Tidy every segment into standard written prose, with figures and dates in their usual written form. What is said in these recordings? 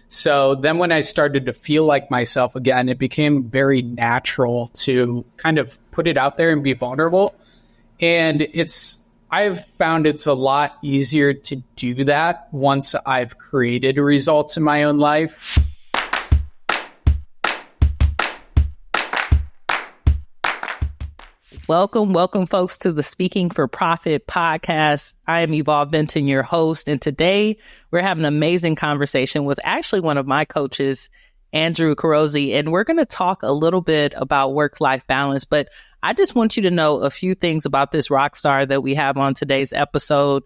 So then when I started to feel like myself again, it became very natural to kind of put it out there and be vulnerable. And I've found it's a lot easier to do that once I've created results in my own life. Welcome, folks, to the Speaking for Profit podcast. I am Benton, your host, and today we're having an amazing conversation with actually one of my coaches, Andrew Kroeze, and we're going to talk a little bit about work-life balance, but I just want you to know a few things about this rock star that we have on today's episode.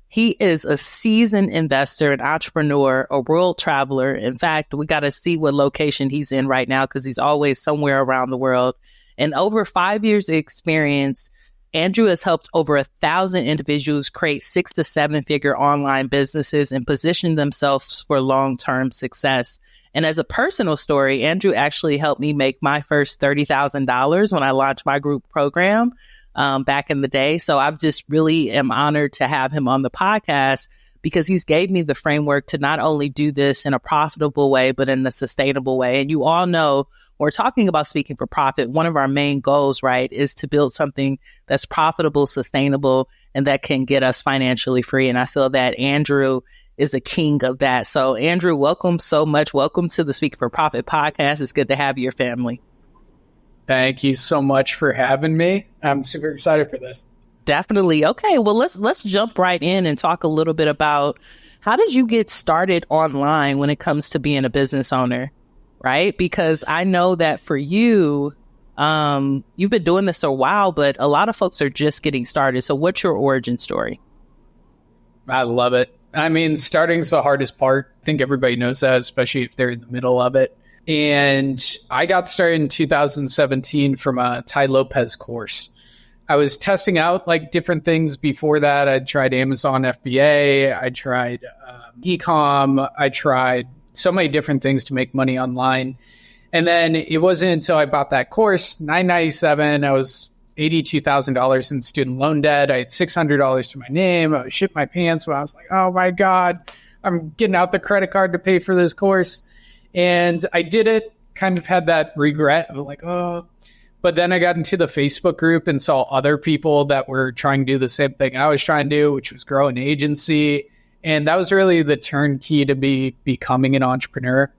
He is a seasoned investor, an entrepreneur, a world traveler. In fact, we got to see what location he's in right now because he's always somewhere around the world. In over 5 years of experience, Andrew has helped over 1,000 individuals create 6 to 7 figure online businesses and position themselves for long-term success. And as a personal story, Andrew actually helped me make my first $30,000 when I launched my group program back in the day. So I just really am honored to have him on the podcast because he's gave me the framework to not only do this in a profitable way, but in a sustainable way. And you all know, we're talking about speaking for profit. One of our main goals, right, is to build something that's profitable, sustainable, and that can get us financially free. And I feel that Andrew is a king of that. So Andrew, welcome so much. Welcome to the Speaking for Profit podcast. It's good to have your family. Thank you so much for having me. I'm super excited for this. Definitely. Okay, well, let's jump right in and talk a little bit about how did you get started online when it comes to being a business owner? Right? Because I know that for you, you've been doing this a while, but a lot of folks are just getting started. So what's your origin story? I love it. I mean, starting's the hardest part. I think everybody knows that, especially if they're in the middle of it. And I got started in 2017 from a Tai Lopez course. I was testing out like different things before that. I tried Amazon FBA. I tried e-com. I tried so many different things to make money online. And then it wasn't until I bought that course, $997, I was $82,000 in student loan debt. I had $600 to my name. I was shit my pants when I was like, oh my God, I'm getting out the credit card to pay for this course. And I did it, kind of had that regret of like, oh. But then I got into the Facebook group and saw other people that were trying to do the same thing I was trying to do, which was grow an agency. And that was really the turnkey to becoming an entrepreneur.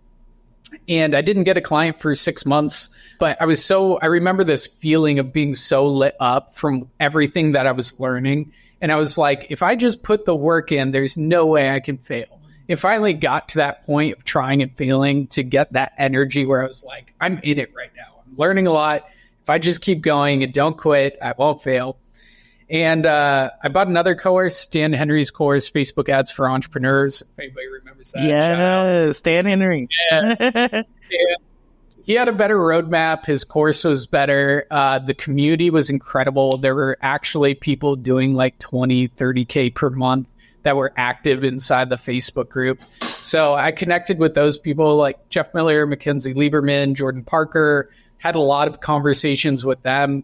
And I didn't get a client for 6 months, but I remember this feeling of being so lit up from everything that I was learning. And I was like, if I just put the work in, there's no way I can fail. It finally got to that point of trying and failing to get that energy where I was like, I'm in it right now. I'm learning a lot. If I just keep going and don't quit, I won't fail. And I bought another course, Dan Henry's course, Facebook Ads for Entrepreneurs. If anybody remembers that. Yeah, Dan Henry. Yeah. He had a better roadmap. His course was better. The community was incredible. There were actually people doing like 20, 30K per month that were active inside the Facebook group. So I connected with those people like Jeff Miller, Mackenzie Lieberman, Jordan Parker, had a lot of conversations with them.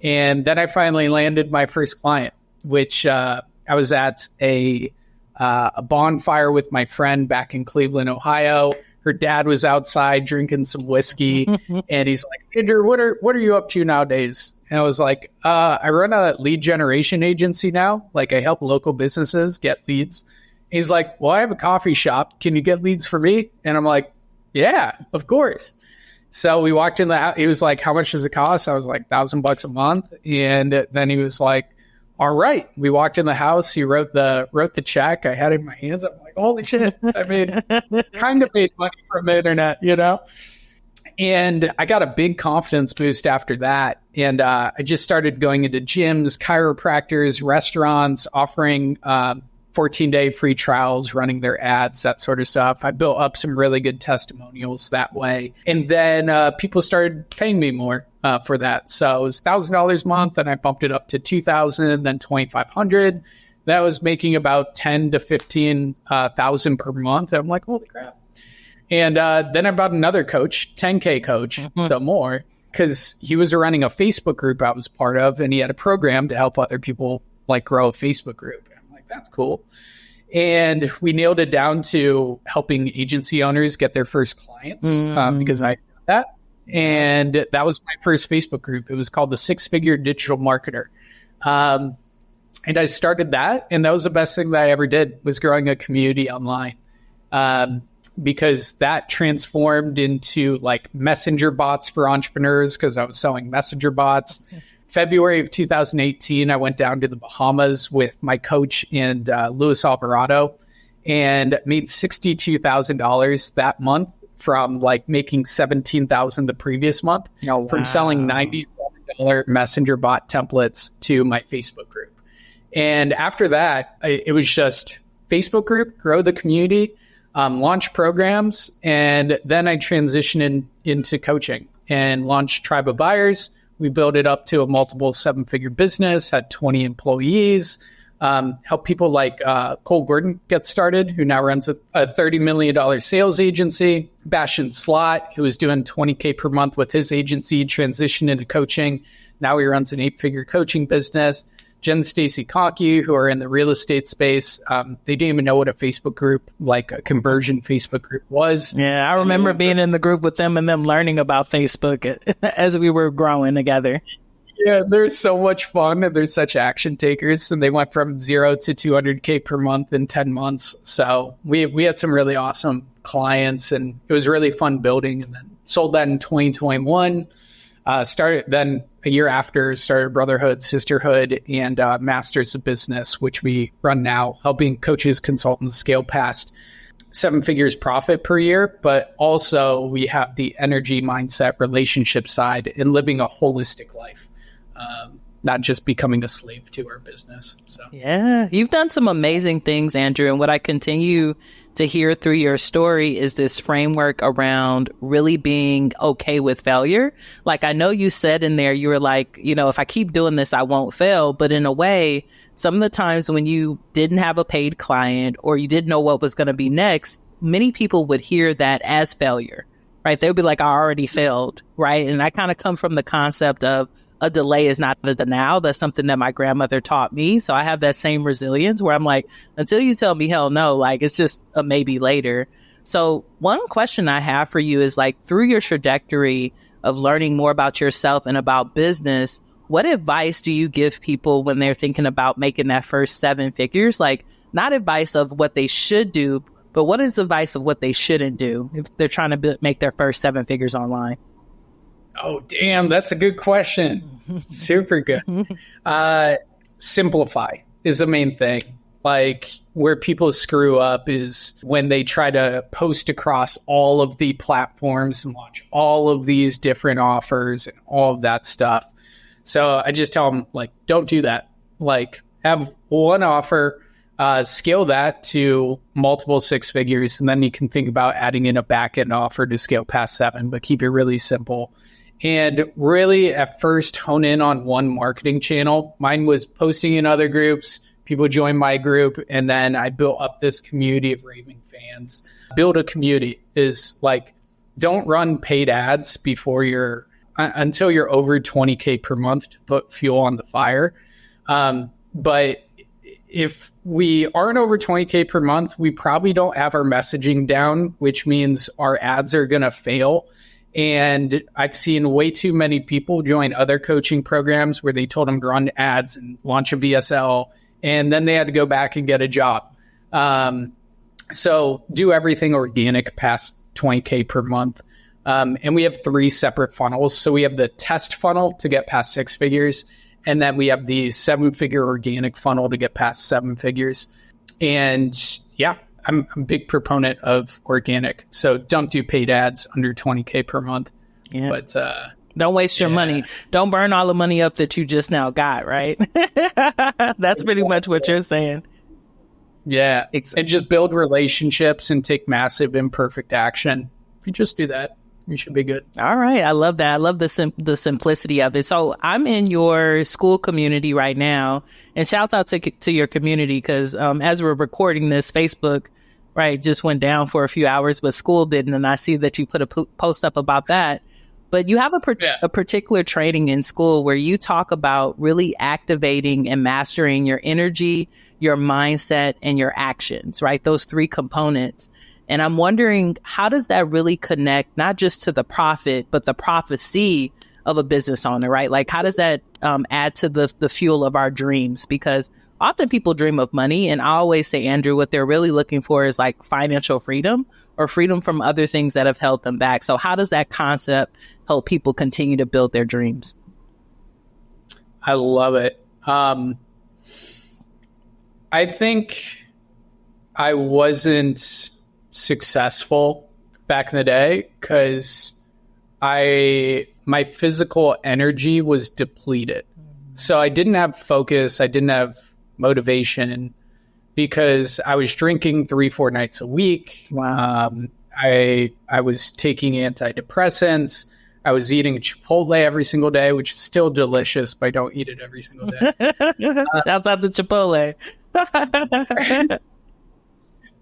And then I finally landed my first client, which I was at a bonfire with my friend back in Cleveland, Ohio. Her dad was outside drinking some whiskey, and he's like, Andrew, what are you up to nowadays? And I was like, I run a lead generation agency now. Like I help local businesses get leads. He's like, well, I have a coffee shop. Can you get leads for me? And I'm like, yeah, of course. So we walked in the house. He was like, how much does it cost? I was like, $1,000 a month. And then he was like, all right. We walked in the house. He wrote the check. I had it in my hands. I'm like, holy shit. I mean, kind of made money from the internet, you know? And I got a big confidence boost after that. And I just started going into gyms, chiropractors, restaurants, offering 14-day free trials, running their ads, that sort of stuff. I built up some really good testimonials that way. And then people started paying me more for that. So it was $1,000 a month, and I bumped it up to $2,000, then $2,500. That was making about $10,000 to $15,000 per month. I'm like, holy crap. And then I bought another coach, 10K coach, so more, because he was running a Facebook group I was part of, and he had a program to help other people like grow a Facebook group. That's cool. And we nailed it down to helping agency owners get their first clients because I did that. And that was my first Facebook group. It was called the 6-Figure Digital Marketer. And I started that. And that was the best thing that I ever did, was growing a community online. Because that transformed into like messenger bots for entrepreneurs, because I was selling messenger bots. February of 2018, I went down to the Bahamas with my coach and Luis Alvarado and made $62,000 that month from like making $17,000 the previous month from selling $97 messenger bot templates to my Facebook group. And after that, it was just Facebook group, grow the community, launch programs. And then I transitioned into coaching and launched Tribe of Buyers. We built it up to a multiple 7-figure business, had 20 employees, helped people like Cole Gordon get started, who now runs a $30 million sales agency. Bashan Slot, who was doing $20K per month with his agency, transitioned into coaching. Now he runs an 8-figure coaching business. Jen Stacy Conkey, who are in the real estate space, they didn't even know what a Facebook group, like a conversion Facebook group was. Yeah, I remember being in the group with them and them learning about Facebook as we were growing together. Yeah, they're so much fun and they're such action takers. And they went from 0 to 200K per month in 10 months. So we had some really awesome clients and it was really fun building. And then sold that in 2021. Started then a year after, started Brotherhood, Sisterhood, and Masters of Business, which we run now, helping coaches, consultants scale past 7 figures profit per year. But also we have the energy, mindset, relationship side and living a holistic life, not just becoming a slave to our business. So yeah, you've done some amazing things, Andrew. And what I continue to hear through your story is this framework around really being okay with failure. Like I know you said in there, you were like, if I keep doing this, I won't fail. But in a way, some of the times when you didn't have a paid client or you didn't know what was going to be next, many people would hear that as failure, right? They would be like, I already failed, right? And I kind of come from the concept of a delay is not a denial. That's something that my grandmother taught me. So I have that same resilience where I'm like, until you tell me hell no, like it's just a maybe later. So one question I have for you is like through your trajectory of learning more about yourself and about business, what advice do you give people when they're thinking about making that first 7 figures? Like not advice of what they should do, but what is advice of what they shouldn't do if they're trying to make their first 7 figures online? Oh, damn. That's a good question. Super good. Simplify is the main thing. Like where people screw up is when they try to post across all of the platforms and launch all of these different offers and all of that stuff. So I just tell them like, don't do that. Like have one offer, scale that to multiple 6 figures. And then you can think about adding in a back end offer to scale past 7, but keep it really simple. And really, at first, hone in on one marketing channel. Mine was posting in other groups. People joined my group. And then I built up this community of raving fans. Build a community is like, don't run paid ads before until you're over 20K per month to put fuel on the fire. But if we aren't over 20K per month, we probably don't have our messaging down, which means our ads are going to fail. And I've seen way too many people join other coaching programs where they told them to run ads and launch a VSL, and then they had to go back and get a job. So do everything organic past 20K per month. And we have 3 separate funnels. So we have the test funnel to get past 6 figures. And then we have the 7-figure organic funnel to get past 7 figures. And yeah, I'm a big proponent of organic. So don't do paid ads under 20K per month. Yeah. But don't waste your money. Don't burn all the money up that you just now got, right? That's pretty much what you're saying. Yeah. Exactly. And just build relationships and take massive imperfect action. If you just do that, you should be good. All right. I love that. I love the simplicity of it. So I'm in your school community right now, and shout out to your community because as we're recording this, Facebook, right, just went down for a few hours, but school didn't. And I see that you put a post up about that. But you have a particular training in school where you talk about really activating and mastering your energy, your mindset, and your actions, right? Those three components. And I'm wondering, how does that really connect, not just to the profit, but the prophecy of a business owner, right? Like, how does that add to the fuel of our dreams? Because often people dream of money. And I always say, Andrew, what they're really looking for is like financial freedom or freedom from other things that have held them back. So how does that concept help people continue to build their dreams? I love it. I think I wasn't successful back in the day because my physical energy was depleted. So I didn't have focus. I didn't have motivation because I was drinking 3-4 nights a week. Wow. I was taking antidepressants. I was eating Chipotle every single day, which is still delicious, but I don't eat it every single day. Shouts out to Chipotle.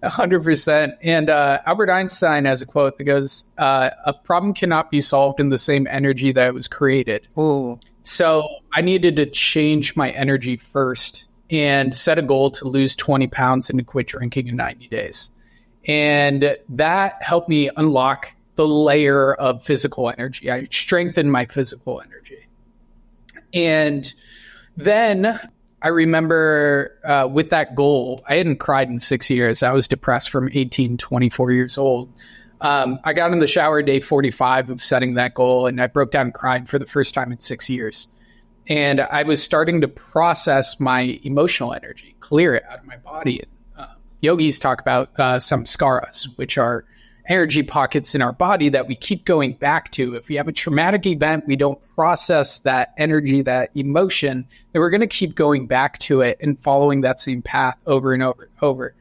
100%. And Albert Einstein has a quote that goes, a problem cannot be solved in the same energy that it was created. Ooh. So I needed to change my energy first and set a goal to lose 20 pounds and to quit drinking in 90 days. And that helped me unlock the layer of physical energy. I strengthened my physical energy. And then I remember with that goal, I hadn't cried in 6 years. I was depressed from 18, 24 years old. I got in the shower day 45 of setting that goal, and I broke down and cried for the first time in 6 years. And I was starting to process my emotional energy, clear it out of my body. Yogis talk about samskaras, which are energy pockets in our body that we keep going back to. If we have a traumatic event, we don't process that energy, that emotion, then we're going to keep going back to it and following that same path over and over and over.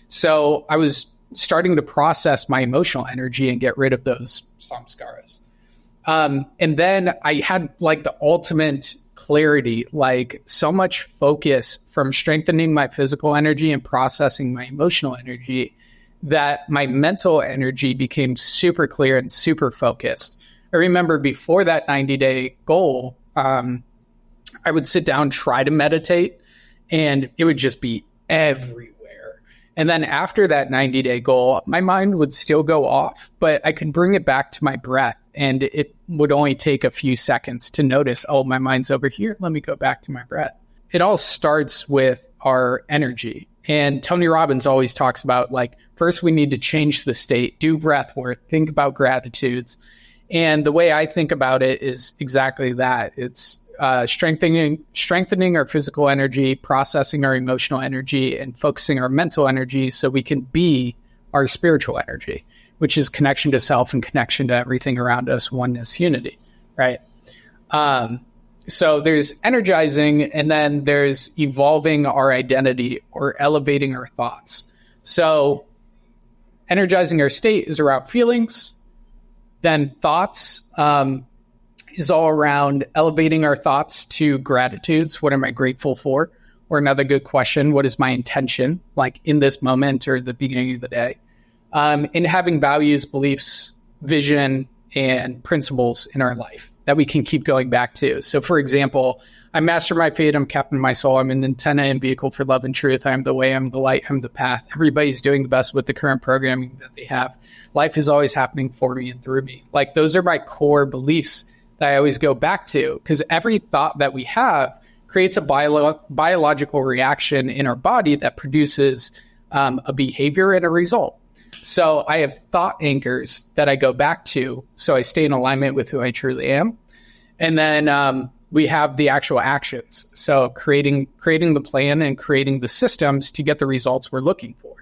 So I was starting to process my emotional energy and get rid of those samskaras. And then I had like the ultimate clarity, like so much focus from strengthening my physical energy and processing my emotional energy that my mental energy became super clear and super focused. I remember before that 90-day goal, I would sit down, try to meditate, and it would just be everywhere. And then after that 90-day goal, my mind would still go off, but I could bring it back to my breath. And it would only take a few seconds to notice, oh, my mind's over here. Let me go back to my breath. It all starts with our energy. And Tony Robbins always talks about, like, first we need to change the state, do breath work, think about gratitudes. And the way I think about it is exactly that. It's strengthening our physical energy, processing our emotional energy, and focusing our mental energy so we can be our spiritual energy, which is connection to self and connection to everything around us, oneness, unity, right? So there's energizing, and then there's evolving our identity or elevating our thoughts. So energizing our state is around feelings. Then thoughts is all around elevating our thoughts to gratitudes. What am I grateful for? Or another good question, what is my intention, like in this moment or the beginning of the day? And having values, beliefs, vision, and principles in our life that we can keep going back to. So, for example, I'm master my fate, I'm captain my soul, I'm an antenna and vehicle for love and truth, I'm the way, I'm the light, I'm the path. Everybody's doing the best with the current programming that they have. Life is always happening for me and through me. Like, those are my core beliefs that I always go back to, because every thought that we have creates a biological reaction in our body that produces a behavior and a result. So I have thought anchors that I go back to, so I stay in alignment with who I truly am. And then we have the actual actions. So creating the plan and creating the systems to get the results we're looking for.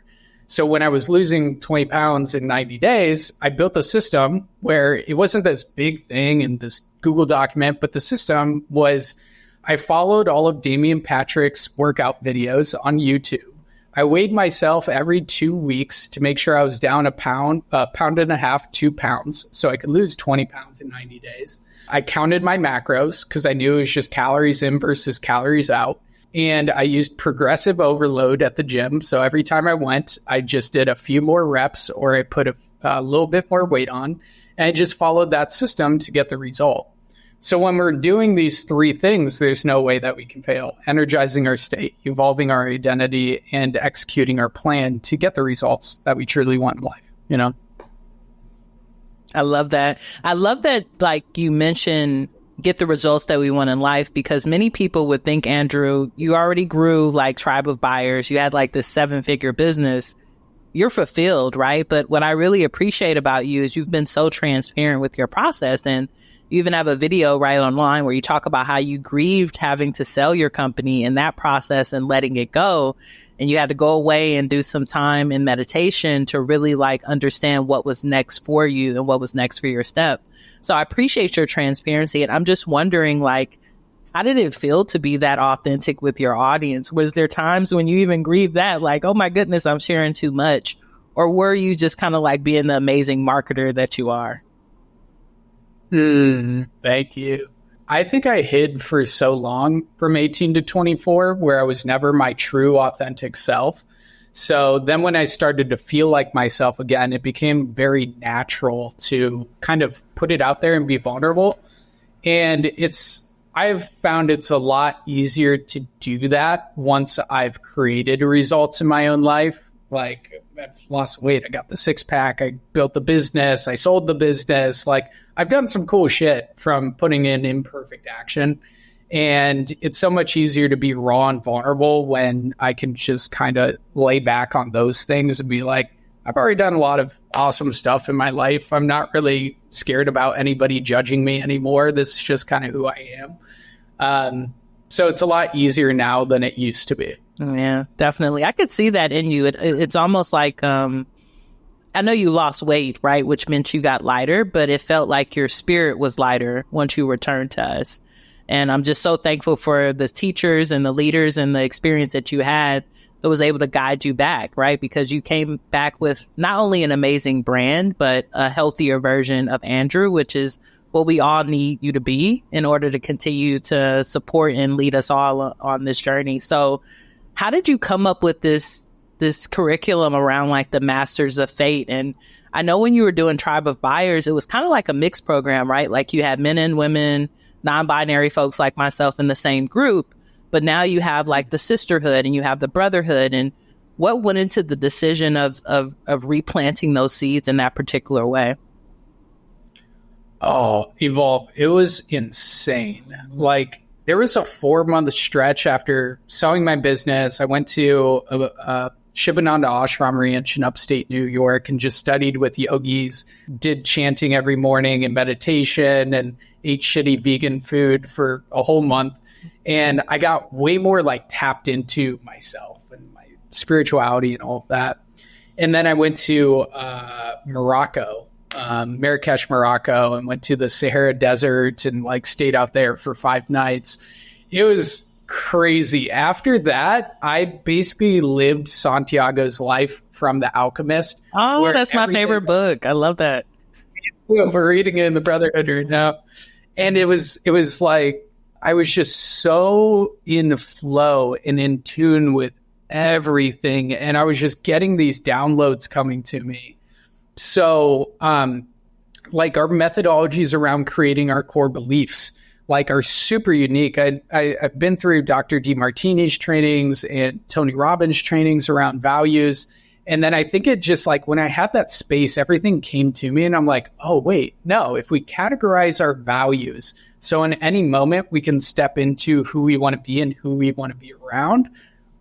So when I was losing 20 pounds in 90 days, I built a system where it wasn't this big thing in this Google document, but the system was, I followed all of Damian Patrick's workout videos on YouTube. I weighed myself every 2 weeks to make sure I was down a pound and a half, 2 pounds, so I could lose 20 pounds in 90 days. I counted my macros because I knew it was just calories in versus calories out. And I used progressive overload at the gym. So every time I went, I just did a few more reps, or I put a little bit more weight on, and I just followed that system to get the result. So when we're doing these three things, there's no way that we can fail. Energizing our state, evolving our identity, and executing our plan to get the results that we truly want in life, you know? I love that. I love that, like you mentioned, get the results that we want in life, because many people would think, Andrew, you already grew like Tribe of Buyers. You had like this 7-figure business. You're fulfilled, right? But what I really appreciate about you is you've been so transparent with your process. And you even have a video right online where you talk about how you grieved having to sell your company in that process and letting it go. And you had to go away and do some time in meditation to really like understand what was next for you and what was next for your step. So I appreciate your transparency. And I'm just wondering, like, how did it feel to be that authentic with your audience? Was there times when you even grieved that, like, oh my goodness, I'm sharing too much? Or were you just kind of like being the amazing marketer that you are? Thank you. I think I hid for so long from 18 to 24 where I was never my true authentic self. So then when I started to feel like myself again, it became very natural to kind of put it out there and be vulnerable. And I've found it's a lot easier to do that once I've created results in my own life. Like, I've lost weight, I got the 6-pack, I built the business, I sold the business. Like, I've done some cool shit from putting in imperfect action. And it's so much easier to be raw and vulnerable when I can just kind of lay back on those things and be like, I've already done a lot of awesome stuff in my life. I'm not really scared about anybody judging me anymore. This is just kind of who I am. So it's a lot easier now than it used to be. Yeah, definitely. I could see that in you. It's almost like, I know you lost weight, right? Which meant you got lighter, but it felt like your spirit was lighter once you returned to us. And I'm just so thankful for the teachers and the leaders and the experience that you had that was able to guide you back, right? Because you came back with not only an amazing brand, but a healthier version of Andrew, which is what we all need you to be in order to continue to support and lead us all on this journey. So how did you come up with this curriculum around like the Masters of Fate? And I know when you were doing Tribe of Buyers, it was kind of like a mixed program, right? Like you had men and women, non-binary folks like myself in the same group, but now you have like the sisterhood and you have the brotherhood. And what went into the decision of replanting those seeds in that particular way? Oh, Evolve. It was insane. Like, there was a 4-month stretch after selling my business. I went to a Shivananda Ashram Ranch in upstate New York and just studied with yogis, did chanting every morning and meditation, and ate shitty vegan food for a whole month. And I got way more like tapped into myself and my spirituality and all of that. And then I went to Morocco, Marrakesh, Morocco, and went to the Sahara Desert and like stayed out there for 5 nights. It was crazy. After that, I basically lived Santiago's life from The Alchemist. Oh, that's my favorite book. I love that. We're reading it in the Brotherhood right now. And it was like, I was just so in flow and in tune with everything. And I was just getting these downloads coming to me. So, like our methodologies around creating our core beliefs, like are super unique. I've been through Dr. DeMartini's trainings and Tony Robbins trainings around values. And then I think it just like when I had that space, everything came to me and I'm like, oh, wait, no, if we categorize our values, so in any moment we can step into who we want to be and who we want to be around.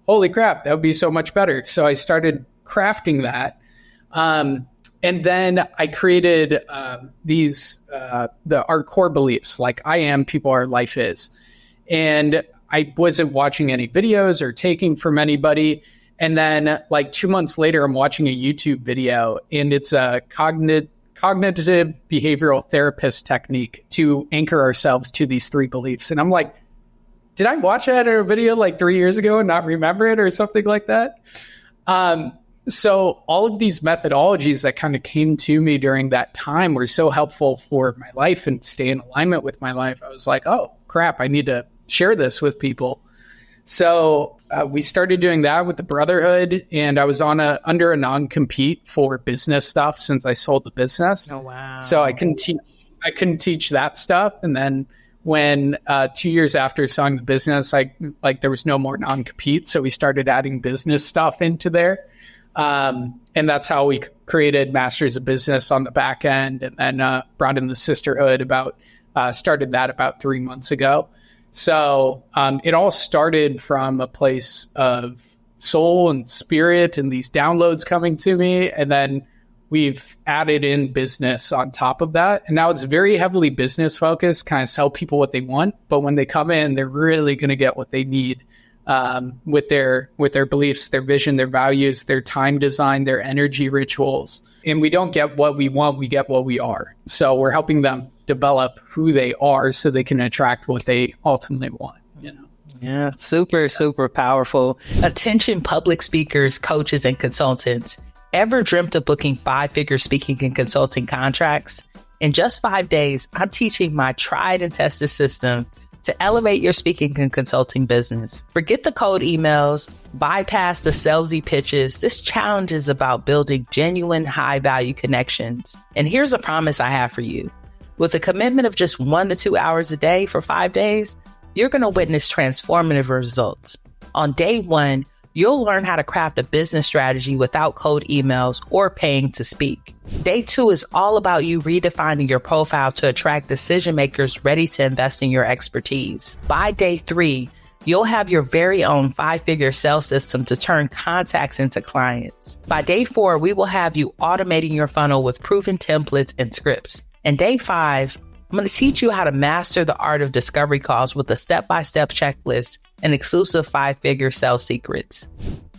Holy crap, that would be so much better. So I started crafting that. And then I created our core beliefs, like I am, people are, life is. And I wasn't watching any videos or taking from anybody. And then like 2 months later, I'm watching a YouTube video and it's a cognitive behavioral therapist technique to anchor ourselves to these 3 beliefs. And I'm like, did I watch that in a video like 3 years ago and not remember it or something like that? So all of these methodologies that kind of came to me during that time were so helpful for my life and stay in alignment with my life. I was like, oh, crap, I need to share this with people. So We started doing that with the Brotherhood, and I was under a non-compete for business stuff since I sold the business. Oh, wow. So I couldn't teach that stuff. And then when 2 years after selling the business, there was no more non-compete. So we started adding business stuff into there. And that's how we created Masters of Business on the back end, and then brought in the Sisterhood started that about 3 months ago. So it all started from a place of soul and spirit and these downloads coming to me. And then we've added in business on top of that. And now it's very heavily business focused, kind of sell people what they want. But when they come in, they're really going to get what they need with their beliefs, their vision, their values, their time design, their energy rituals. And we don't get what we want, we get what we are. So we're helping them develop who they are so they can attract what they ultimately want, you know? Yeah, super, super powerful. Attention public speakers, coaches, and consultants. Ever dreamt of booking 5-figure speaking and consulting contracts? In just 5 days, I'm teaching my tried and tested system to elevate your speaking and consulting business. Forget the cold emails, bypass the salesy pitches. This challenge is about building genuine high-value connections. And here's a promise I have for you. With a commitment of just 1 to 2 hours a day for 5 days, you're going to witness transformative results. On day 1, you'll learn how to craft a business strategy without cold emails or paying to speak. Day 2 is all about you redefining your profile to attract decision makers ready to invest in your expertise. By day 3, you'll have your very own 5-figure sales system to turn contacts into clients. By day 4, we will have you automating your funnel with proven templates and scripts. And day 5, I'm going to teach you how to master the art of discovery calls with a step-by-step checklist and exclusive 5-figure sales secrets.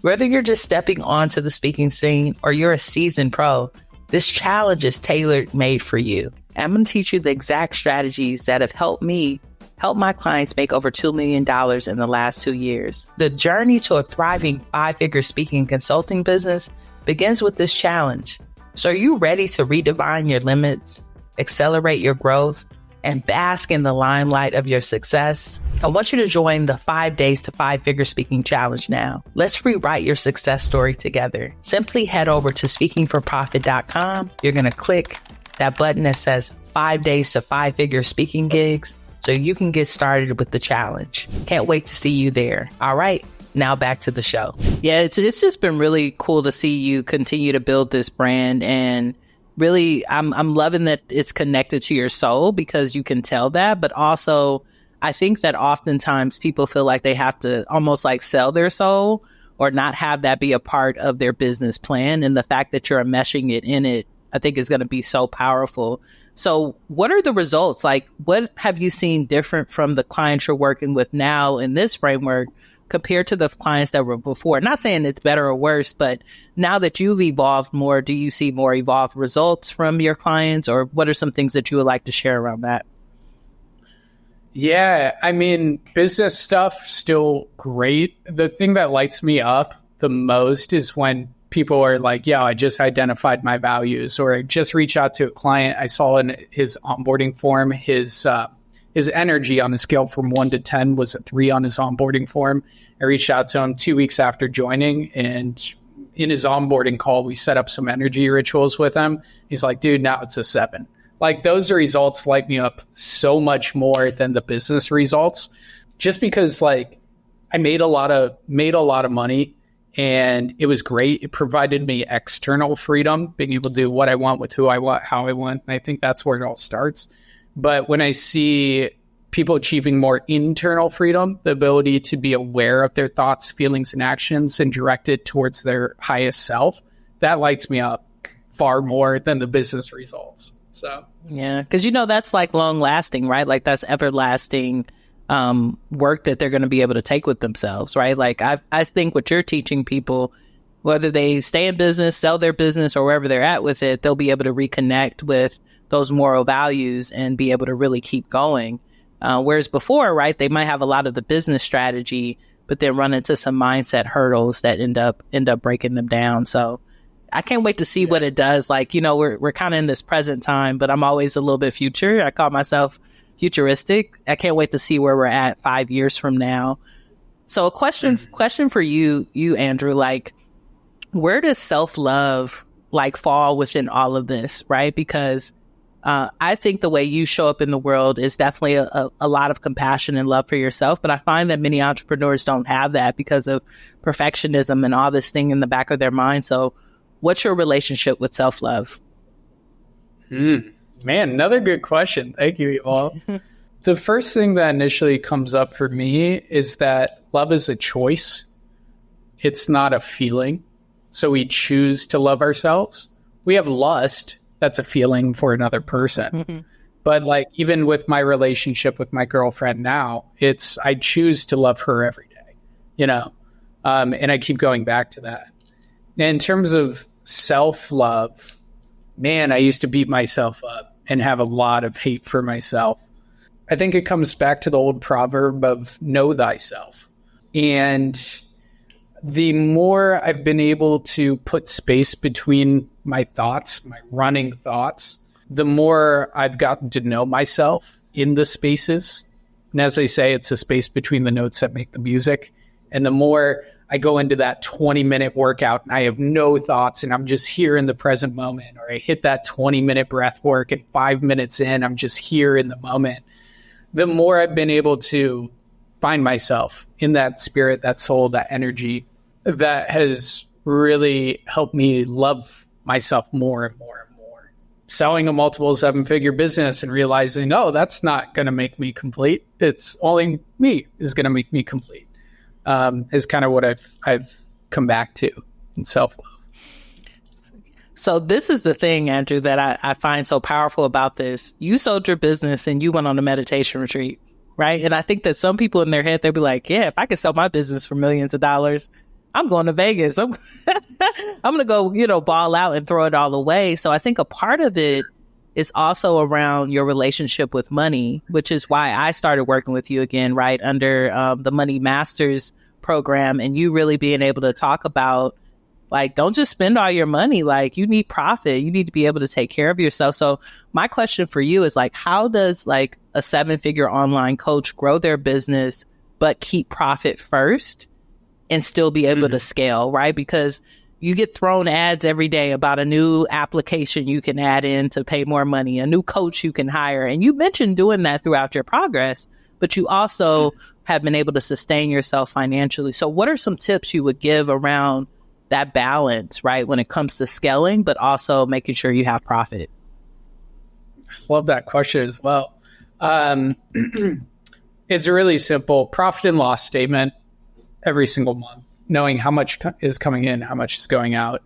Whether you're just stepping onto the speaking scene or you're a seasoned pro, this challenge is tailor-made for you. And I'm going to teach you the exact strategies that have helped me help my clients make over $2 million in the last 2 years. The journey to a thriving 5-figure speaking and consulting business begins with this challenge. So are you ready to redefine your limits, accelerate your growth, and bask in the limelight of your success? I want you to join the 5 Days to 5-Figure Speaking Challenge now. Let's rewrite your success story together. Simply head over to speakingforprofit.com. You're going to click that button that says 5 Days to 5-Figure Speaking Gigs so you can get started with the challenge. Can't wait to see you there. All right, now back to the show. Yeah, it's just been really cool to see you continue to build this brand, and really, I'm loving that it's connected to your soul, because you can tell that. But also, I think that oftentimes people feel like they have to almost like sell their soul or not have that be a part of their business plan. And the fact that you're enmeshing it in it, I think is going to be so powerful. So what are the results? Like, what have you seen different from the clients you're working with now in this framework compared to the clients that were before? Not saying it's better or worse, but now that you've evolved more, do you see more evolved results from your clients, or what are some things that you would like to share around that? Yeah, I mean, business stuff, still great. The thing that lights me up the most is when people are like, yeah, I just identified my values, or I just reached out to a client. I saw in his onboarding form, his energy on a scale from 1 to 10 was a 3 on his onboarding form. I reached out to him 2 weeks after joining, and in his onboarding call, we set up some energy rituals with him. He's like, dude, now it's a 7. Like, those results light me up so much more than the business results, just because like I made a lot of money, and it was great. It provided me external freedom, being able to do what I want with who I want, how I want. And I think that's where it all starts. But when I see people achieving more internal freedom, the ability to be aware of their thoughts, feelings, and actions and direct it towards their highest self, that lights me up far more than the business results. So, yeah, because, that's like long lasting, right? Like, that's everlasting work that they're going to be able to take with themselves, right? Like, I think what you're teaching people, whether they stay in business, sell their business, or wherever they're at with it, they'll be able to reconnect with those moral values and be able to really keep going. Whereas before, right, they might have a lot of the business strategy, but then run into some mindset hurdles that end up breaking them down. So I can't wait to see what it does. Like, we're kind of in this present time, but I'm always a little bit future. I call myself futuristic. I can't wait to see where we're at 5 years from now. So a question for you, Andrew, like, where does self-love like fall within all of this, right? Because I think the way you show up in the world is definitely a lot of compassion and love for yourself. But I find that many entrepreneurs don't have that because of perfectionism and all this thing in the back of their mind. So what's your relationship with self-love? Man, another good question. Thank you, all. The first thing that initially comes up for me is that love is a choice. It's not a feeling. So we choose to love ourselves. We have lust. That's a feeling for another person. Mm-hmm. But like, even with my relationship with my girlfriend now, I choose to love her every day, and I keep going back to that. In terms of self-love, man, I used to beat myself up and have a lot of hate for myself. I think it comes back to the old proverb of know thyself. And the more I've been able to put space between my thoughts, my running thoughts, the more I've gotten to know myself in the spaces. And as they say, it's a space between the notes that make the music. And the more I go into that 20-minute workout and I have no thoughts and I'm just here in the present moment, or I hit that 20-minute breath work and 5 minutes in, I'm just here in the moment. The more I've been able to find myself in that spirit, that soul, that energy, that has really helped me love myself more and more and more. Selling a multiple 7-figure business and realizing, that's not going to make me complete. It's only me is going to make me complete. Is kind of what I've come back to in self-love. So this is the thing, Andrew, that I find so powerful about this. You sold your business and you went on a meditation retreat, right? And I think that some people in their head, they'll be like, yeah, if I could sell my business for millions of dollars, I'm going to Vegas. I'm going to go, ball out and throw it all away. So I think a part of it is also around your relationship with money, which is why I started working with you again, right, under the Money Masters program, and you really being able to talk about, like, don't just spend all your money. Like, you need profit. You need to be able to take care of yourself. So my question for you is, like, how does like a 7-figure online coach grow their business but keep profit first and still be able to scale, right? Because you get thrown ads every day about a new application you can add in to pay more money, a new coach you can hire. And you mentioned doing that throughout your progress, but you also have been able to sustain yourself financially. So what are some tips you would give around that balance, right, when it comes to scaling, but also making sure you have profit? Love that question as well. It's really simple. Profit and loss statement every single month, knowing how much is coming in, how much is going out.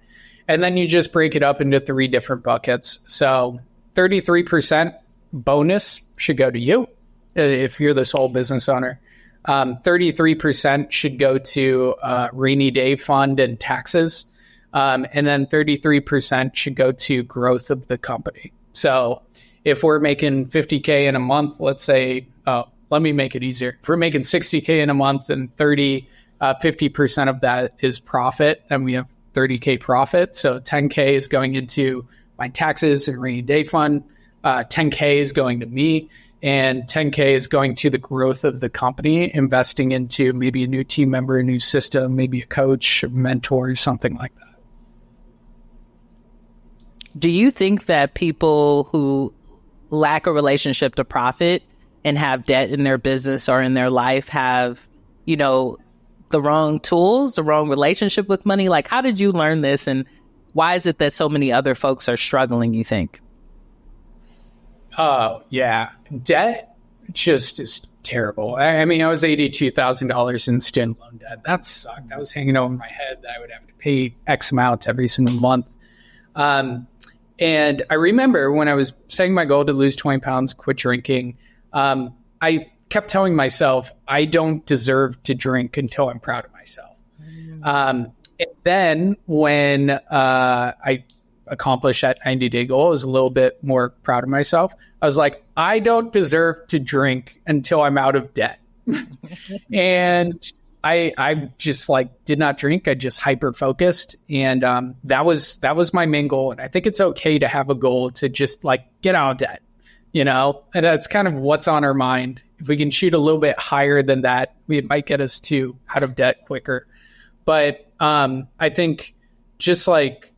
And then you just break it up into 3 different buckets. So 33% bonus should go to you if you're the sole business owner. 33% should go to rainy day fund and taxes. And then 33% should go to growth of the company. So if we're making 50K in a month, let's say, let me make it easier. If we're making 60K in a month and 50% of that is profit, and we have 30K profit. So 10K is going into my taxes and rainy day fund. 10K is going to me, and 10K is going to the growth of the company, investing into maybe a new team member, a new system, maybe a coach, a mentor, something like that. Do you think that people who lack a relationship to profit and have debt in their business or in their life have, the wrong tools, the wrong relationship with money? Like, how did you learn this, and why is it that so many other folks are struggling, you think? Oh, yeah. Debt just is terrible. I mean, I was $82,000 in student loan debt. That sucked. That was hanging over my head that I would have to pay X amount every single month. And I remember when I was setting my goal to lose 20 pounds, quit drinking, I kept telling myself, I don't deserve to drink until I'm proud of myself. And then when I accomplished that 90-day goal, I was a little bit more proud of myself. I was like, I don't deserve to drink until I'm out of debt. And I just did not drink. I just hyper focused. And that was my main goal. And I think it's okay to have a goal to just get out of debt. And that's kind of what's on our mind. If we can shoot a little bit higher than that, it might get us to out of debt quicker. But I think just like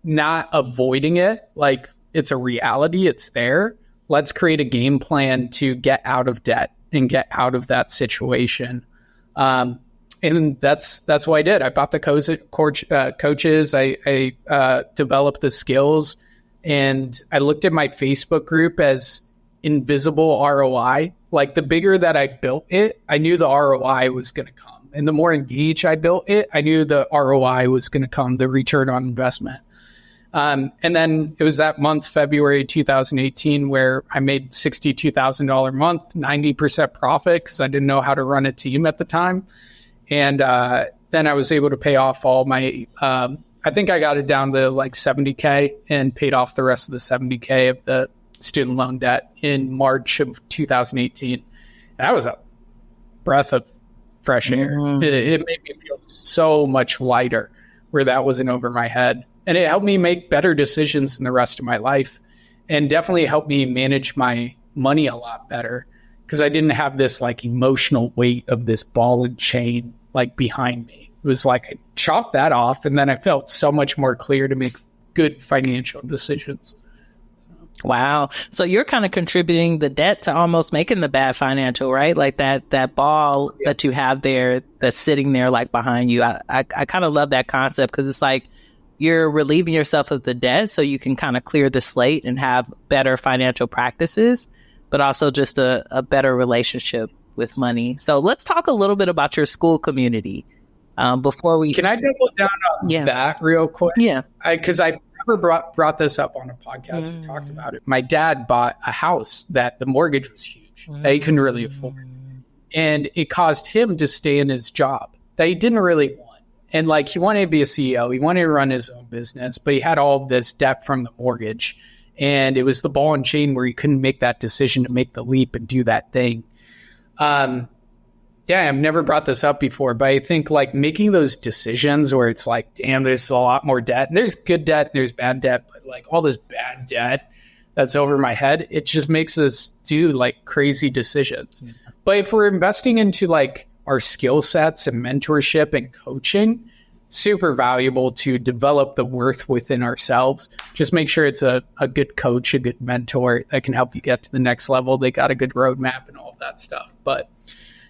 not avoiding it, like it's a reality, it's there. Let's create a game plan to get out of debt and get out of that situation. And that's what I did. I bought the coaches. I developed the skills, and I looked at my Facebook group as invisible ROI. Like the bigger that I built it, I knew the ROI was going to come. And the more engaged I built it, I knew the ROI was going to come, the return on investment. And then it was that month, February 2018, where I made $62,000 a month, 90% profit, because I didn't know how to run a team at the time. And then I was able to pay off all my, I think I got it down to like $70K and paid off the rest of the $70K of the student loan debt in March of 2018. That was a breath of fresh air. It made me feel so much lighter where that wasn't over my head. And it helped me make better decisions in the rest of my life, and definitely helped me manage my money a lot better, because I didn't have this like emotional weight of this ball and chain like behind me. It was like I chopped that off, and then I felt so much more clear to make good financial decisions. Wow. So you're kind of contributing the debt to almost making the bad financial, right? Like that ball that you have there that's sitting there like behind you. I kind of love that concept, because it's like you're relieving yourself of the debt so you can kind of clear the slate and have better financial practices, but also just a better relationship with money. So let's talk a little bit about your school community before we... Can I double down on that real quick? Yeah. Because I never brought this up on a podcast or talked about it. My dad bought a house that the mortgage was huge, that he couldn't really afford. And it caused him to stay in his job that he didn't really want. And like, he wanted to be a CEO, he wanted to run his own business, but he had all of this debt from the mortgage. And it was the ball and chain where he couldn't make that decision to make the leap and do that thing. I've never brought this up before, but I think like making those decisions where it's like, damn, there's a lot more debt. And there's good debt, there's bad debt, but like all this bad debt that's over my head, it just makes us do like crazy decisions. Mm-hmm. But if we're investing into like our skill sets and mentorship and coaching, super valuable to develop the worth within ourselves. Just make sure it's a good coach, a good mentor that can help you get to the next level. They got a good roadmap and all of that stuff. But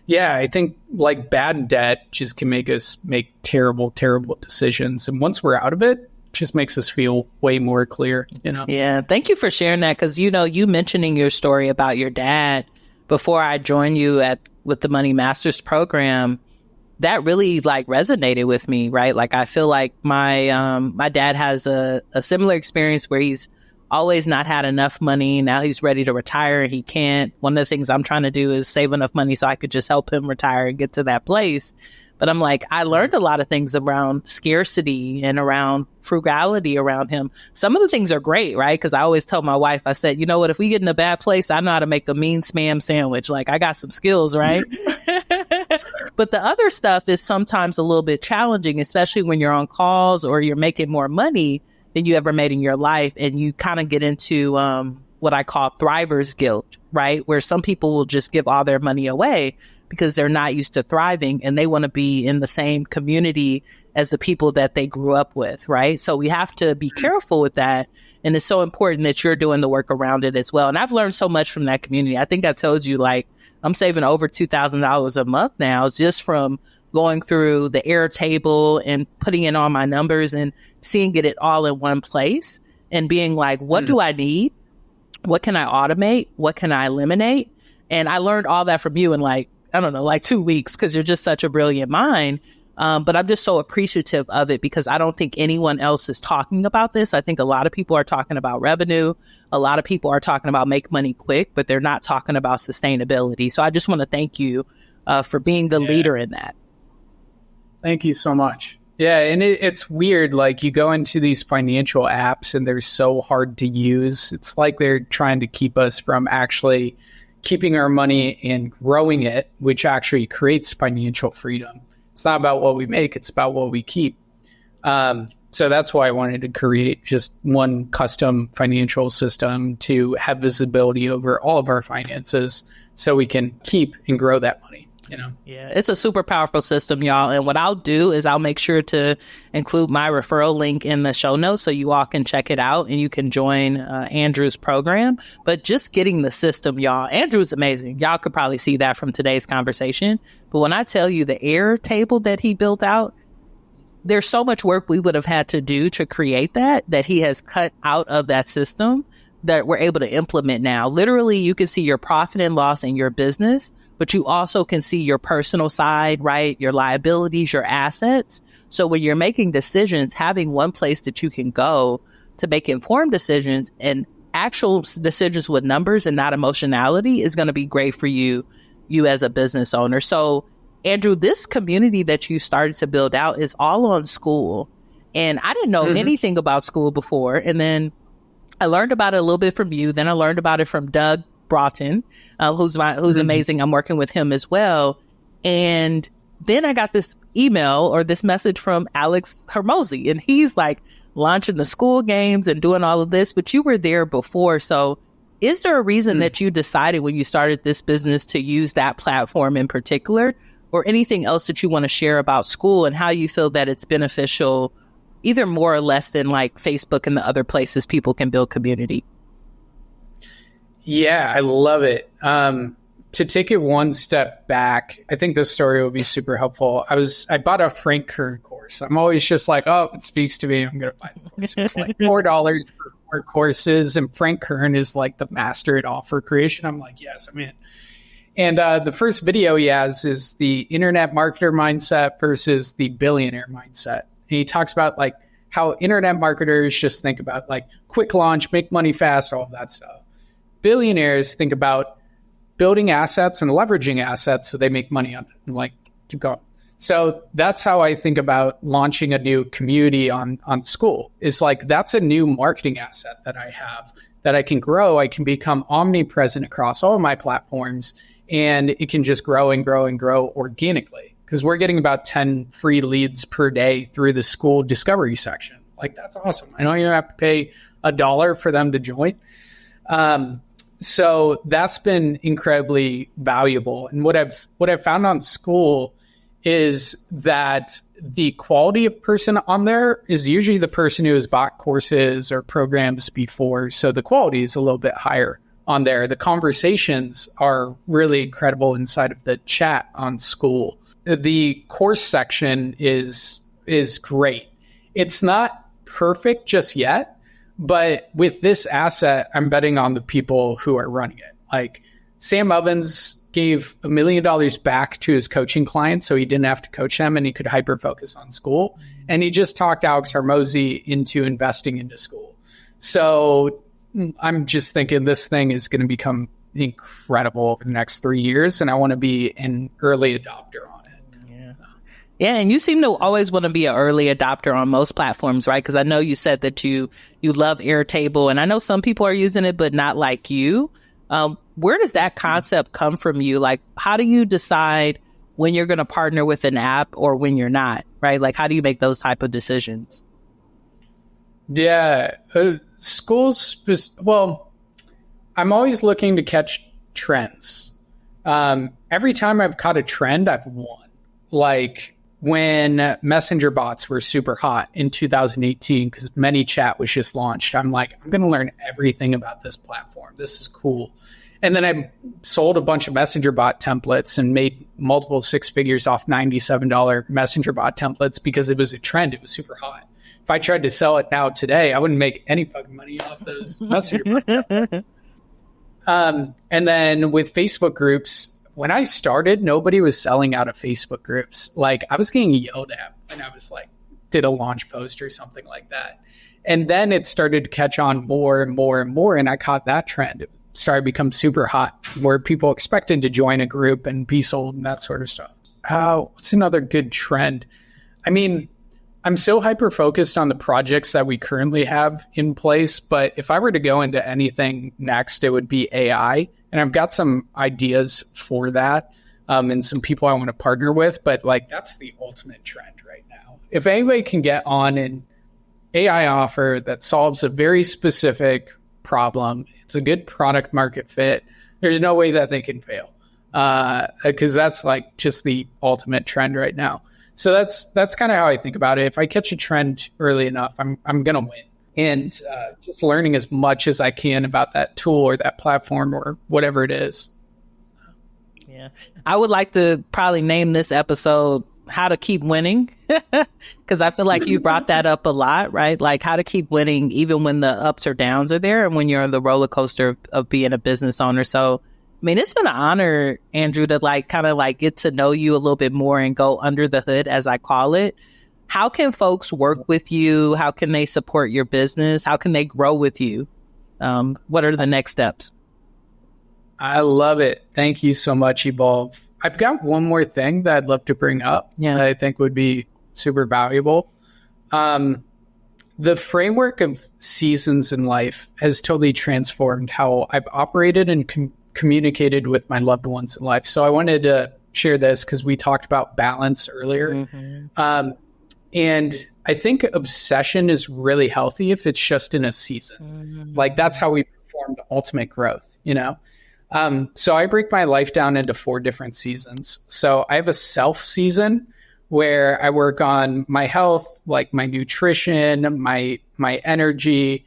yeah, I think like bad debt just can make us make terrible, terrible decisions. And once we're out of it, just makes us feel way more clear, Yeah. Thank you for sharing that. Cause you mentioning your story about your dad before I joined you with the Money Masters program, that really like resonated with me, right? Like I feel like my dad has a similar experience where he's always not had enough money. Now he's ready to retire and he can't. One of the things I'm trying to do is save enough money so I could just help him retire and get to that place. But I'm like, I learned a lot of things around scarcity and around frugality around him. Some of the things are great, right? Because I always tell my wife, I said, you know what, if we get in a bad place, I know how to make a mean spam sandwich. Like I got some skills, right? But the other stuff is sometimes a little bit challenging, especially when you're on calls or you're making more money than you ever made in your life. And you kind of get into what I call thriver's guilt, right? Where some people will just give all their money away because they're not used to thriving and they want to be in the same community as the people that they grew up with, right? So we have to be careful with that. And it's so important that you're doing the work around it as well. And I've learned so much from that community. I think I told you, like, I'm saving over $2,000 a month now just from going through the Airtable and putting in all my numbers and seeing it all in one place and being like, what do I need? What can I automate? What can I eliminate? And I learned all that from you in like 2 weeks, because you're just such a brilliant mind. But I'm just so appreciative of it because I don't think anyone else is talking about this. I think a lot of people are talking about revenue. A lot of people are talking about make money quick, but they're not talking about sustainability. So I just want to thank you for being the leader in that. Thank you so much. Yeah, and it's weird. Like you go into these financial apps and they're so hard to use. It's like they're trying to keep us from actually keeping our money and growing it, which actually creates financial freedom. It's not about what we make, it's about what we keep. So that's why I wanted to create just one custom financial system to have visibility over all of our finances so we can keep and grow that money. Yeah, it's a super powerful system, y'all. And what I'll do is I'll make sure to include my referral link in the show notes so you all can check it out and you can join Andrew's program. But just getting the system, y'all, Andrew's amazing. Y'all could probably see that from today's conversation. But when I tell you the air table that he built out, there's so much work we would have had to do to create that he has cut out of that system that we're able to implement now. Literally, you can see your profit and loss in your business, but you also can see your personal side, right? Your liabilities, your assets. So when you're making decisions, having one place that you can go to make informed decisions and actual decisions with numbers and not emotionality is going to be great for you as a business owner. So Andrew, this community that you started to build out is all on school. And I didn't know anything about school before. And then I learned about it a little bit from you. Then I learned about it from Doug Broughton, who's amazing. I'm working with him as well. And then I got this email or this message from Alex Hermosi, and he's like launching the school games and doing all of this, but you were there before. So is there a reason that you decided when you started this business to use that platform in particular, or anything else that you want to share about school and how you feel that it's beneficial, either more or less than like Facebook and the other places people can build community? Yeah, I love it. To take it one step back, I think this story will be super helpful. I bought a Frank Kern course. I'm always just like, oh, it speaks to me, I'm going to buy the course. It's like $4 for 4 courses. And Frank Kern is like the master at offer creation. I'm like, yes, I'm in. And the first video he has is the internet marketer mindset versus the billionaire mindset. And he talks about like how internet marketers just think about like quick launch, make money fast, all of that stuff. Billionaires think about building assets and leveraging assets so they make money on it. And like, keep going. So that's how I think about launching a new community on school. Is like, that's a new marketing asset that I have that I can grow. I can become omnipresent across all of my platforms, and it can just grow and grow and grow organically. Because we're getting about 10 free leads per day through the school discovery section. Like, that's awesome. I don't even have to pay $1 for them to join. So that's been incredibly valuable. And what I've found on school is that the quality of person on there is usually the person who has bought courses or programs before. So the quality is a little bit higher on there. The conversations are really incredible inside of the chat on school. The course section is great. It's not perfect just yet, but with this asset, I'm betting on the people who are running it. Like Sam Ovens gave $1 million back to his coaching clients so he didn't have to coach them and he could hyper focus on school. And he just talked Alex Hermosi into investing into school. So I'm just thinking this thing is going to become incredible over the next 3 years, and I want to be an early adopter on it. Yeah, and you seem to always want to be an early adopter on most platforms, right? Because I know you said that you love Airtable, and I know some people are using it, but not like you. Where does that concept come from you? Like, how do you decide when you're going to partner with an app or when you're not, right? Like, how do you make those type of decisions? Yeah, well, I'm always looking to catch trends. Every time I've caught a trend, I've won. Like when messenger bots were super hot in 2018, because ManyChat was just launched, I'm like, I'm going to learn everything about this platform. This is cool. And then I sold a bunch of messenger bot templates and made multiple 6 figures off $97 messenger bot templates because it was a trend. It was super hot. If I tried to sell it now today, I wouldn't make any fucking money off those messenger bot templates. And then with Facebook groups, when I started, nobody was selling out of Facebook groups. Like I was getting yelled at when I was like, did a launch post or something like that. And then it started to catch on more and more and more. And I caught that trend. It started to become super hot where people expected to join a group and be sold and that sort of stuff. What's another good trend? I mean, I'm so hyper-focused on the projects that we currently have in place, but if I were to go into anything next, it would be AI. And I've got some ideas for that and some people I want to partner with, but like that's the ultimate trend right now. If anybody can get on and AI offer that solves a very specific problem. It's a good product market fit. There's no way that they can fail, because that's like just the ultimate trend right now. So that's kind of how I think about it. If I catch a trend early enough, I'm gonna win. And just learning as much as I can about that tool or that platform or whatever it is. Yeah, I would like to probably name this episode "How to Keep Winning," because I feel like you brought that up a lot, right? Like how to keep winning even when the ups or downs are there, and when you're on the roller coaster of being a business owner. So, I mean, it's been an honor, Andrew, to like kind of like get to know you a little bit more and go under the hood, as I call it. How can folks work with you? How can they support your business? How can they grow with you? What are the next steps? I love it. Thank you so much, Evolve. I've got one more thing that I'd love to bring up that I think would be super valuable. The framework of seasons in life has totally transformed how I've operated and communicated with my loved ones in life. So I wanted to share this because we talked about balance earlier. Mm-hmm. And I think obsession is really healthy if it's just in a season. Mm-hmm. Like that's how we perform the ultimate growth, you know? So I break my life down into 4 different seasons. So I have a self season where I work on my health, like my nutrition, my energy,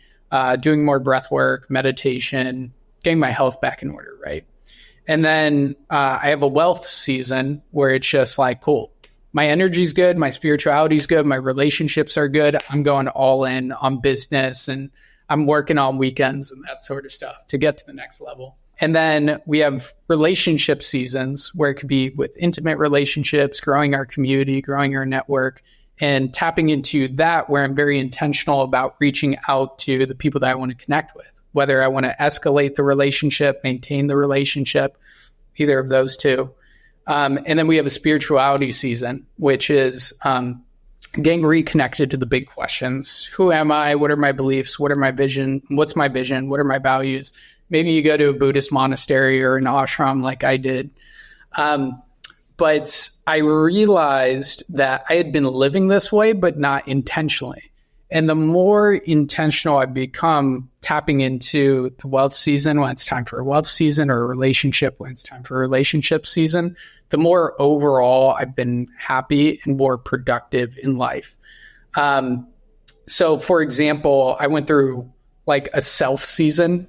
doing more breath work, meditation, getting my health back in order, right? And then I have a wealth season where it's just like, cool, my energy's good, my spirituality's good, my relationships are good. I'm going all in on business and I'm working on weekends and that sort of stuff to get to the next level. And then we have relationship seasons where it could be with intimate relationships, growing our community, growing our network, and tapping into that where I'm very intentional about reaching out to the people that I want to connect with, whether I want to escalate the relationship, maintain the relationship, either of those two. And then we have a spirituality season, which is getting reconnected to the big questions. Who am I? What are my beliefs? What are my vision? What's my vision? What are my values? Maybe you go to a Buddhist monastery or an ashram like I did. But I realized that I had been living this way, but not intentionally. And the more intentional I become tapping into the wealth season when it's time for a wealth season, or a relationship when it's time for a relationship season, the more overall I've been happy and more productive in life. So for example, I went through like a self season,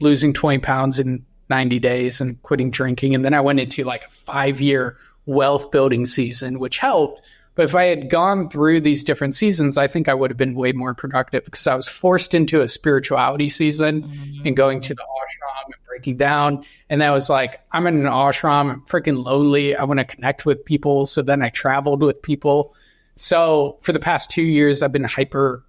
losing 20 pounds in 90 days and quitting drinking. And then I went into like a 5-year wealth building season, which helped. But if I had gone through these different seasons, I think I would have been way more productive because I was forced into a spirituality season and going to the ashram and breaking down. And that was like, I'm in an ashram, I'm freaking lonely. I want to connect with people. So then I traveled with people. So for the past 2 years, I've been hyper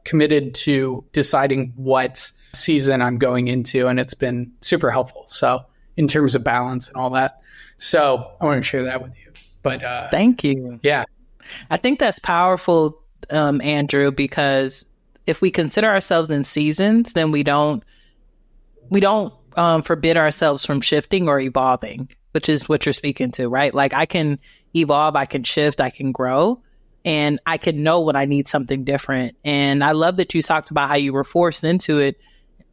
committed to deciding what season I'm going into. And it's been super helpful. So in terms of balance and all that. So I want to share that with you. But thank you. Yeah. I think that's powerful, Andrew, because if we consider ourselves in seasons, then we don't forbid ourselves from shifting or evolving, which is what you're speaking to, right? Like I can evolve, I can shift, I can grow, and I can know when I need something different. And I love that you talked about how you were forced into it.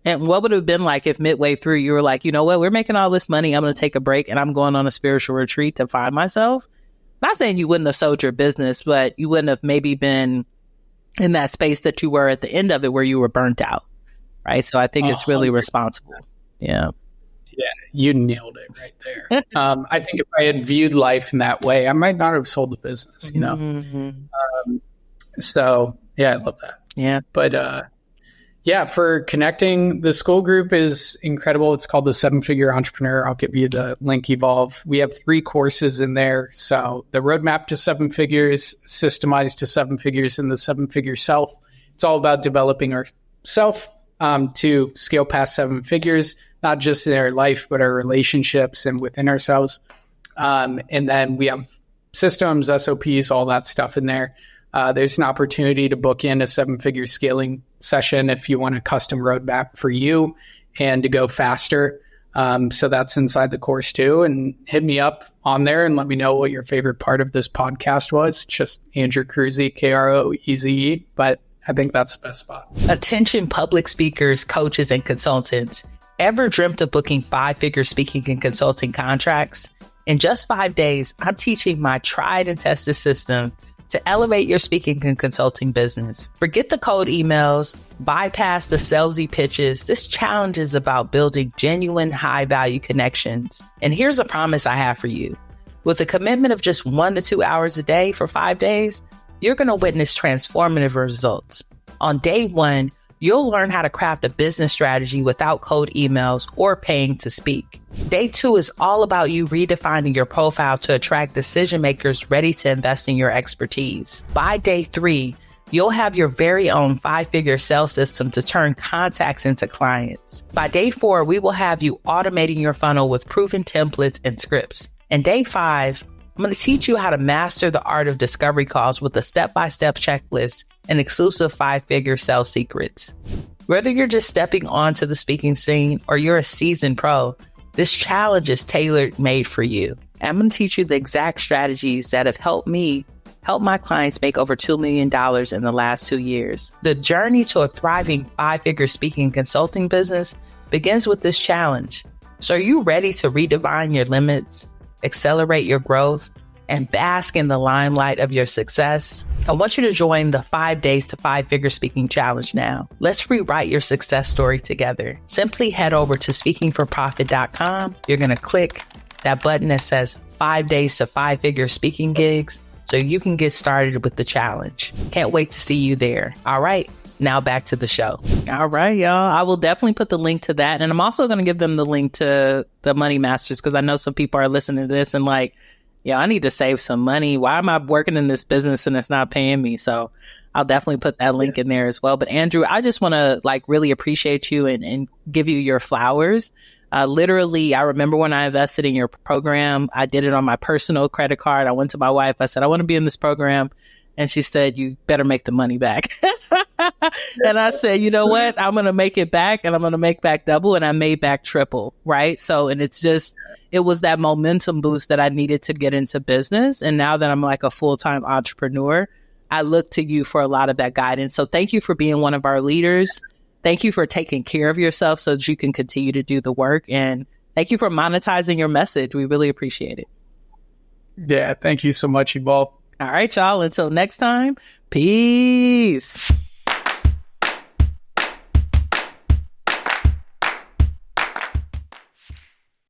And what would it have been like if midway through you were like, you know what, we're making all this money, I'm going to take a break and I'm going on a spiritual retreat to find myself? Not saying you wouldn't have sold your business, but you wouldn't have maybe been in that space that you were at the end of it where you were burnt out, right? So I think it's really responsible. Yeah. Yeah, you nailed it right there. I think if I had viewed life in that way, I might not have sold the business, you know? Mm-hmm. So, yeah, I love that. Yeah. But, yeah, for connecting, the school group is incredible. It's called the 7-Figure Entrepreneur. I'll give you the link, Evolve. We have 3 courses in there. So the roadmap to 7 figures, systemized to 7 figures, and the 7-Figure Self. It's all about developing ourself to scale past 7 figures, not just in our life, but our relationships and within ourselves. And then we have systems, SOPs, all that stuff in there. There's an opportunity to book in a 7-figure scaling session if you want a custom roadmap for you and to go faster. So that's inside the course too. And hit me up on there and let me know what your favorite part of this podcast was. Just Andrew Kroeze, Kroeze. But I think that's the best spot. Attention public speakers, coaches, and consultants. Ever dreamt of booking 5-figure speaking and consulting contracts? In just 5 days, I'm teaching my tried and tested system to elevate your speaking and consulting business. Forget the cold emails, bypass the salesy pitches. This challenge is about building genuine high-value connections. And here's a promise I have for you. With a commitment of just 1 to 2 hours a day for 5 days, you're going to witness transformative results. On day 1, you'll learn how to craft a business strategy without cold emails or paying to speak. Day 2 is all about you redefining your profile to attract decision makers ready to invest in your expertise. By day 3, you'll have your very own 5-figure sales system to turn contacts into clients. By day 4, we will have you automating your funnel with proven templates and scripts. And day 5, I'm going to teach you how to master the art of discovery calls with a step-by-step checklist and exclusive 5-figure sales secrets. Whether you're just stepping onto the speaking scene or you're a seasoned pro, this challenge is tailor-made for you. And I'm going to teach you the exact strategies that have helped me help my clients make over $2 million in the last 2 years. The journey to a thriving 5-figure speaking and consulting business begins with this challenge. So are you ready to redefine your limits, accelerate your growth, and bask in the limelight of your success? I want you to join the 5 Days to 5-Figure Speaking Challenge now. Let's rewrite your success story together. Simply head over to speakingforprofit.com. You're going to click that button that says 5 Days to 5-Figure Speaking Gigs so you can get started with the challenge. Can't wait to see you there. All right. Now back to the show. All right, y'all. I will definitely put the link to that. And I'm also going to give them the link to the Money Masters because I know some people are listening to this and like, yeah, I need to save some money. Why am I working in this business and it's not paying me? So I'll definitely put that link in there as well. But Andrew, I just want to like really appreciate you and give you your flowers. Literally, I remember when I invested in your program, I did it on my personal credit card. I went to my wife. I said, I want to be in this program. And she said, you better make the money back. And I said, you know what? I'm going to make it back and I'm going to make back double. And I made back triple. Right. So, and it's just, it was that momentum boost that I needed to get into business. And now that I'm like a full-time entrepreneur, I look to you for a lot of that guidance. So thank you for being one of our leaders. Thank you for taking care of yourself so that you can continue to do the work. And thank you for monetizing your message. We really appreciate it. Yeah. Thank you so much, Yuval. All right, y'all. Until next time, peace.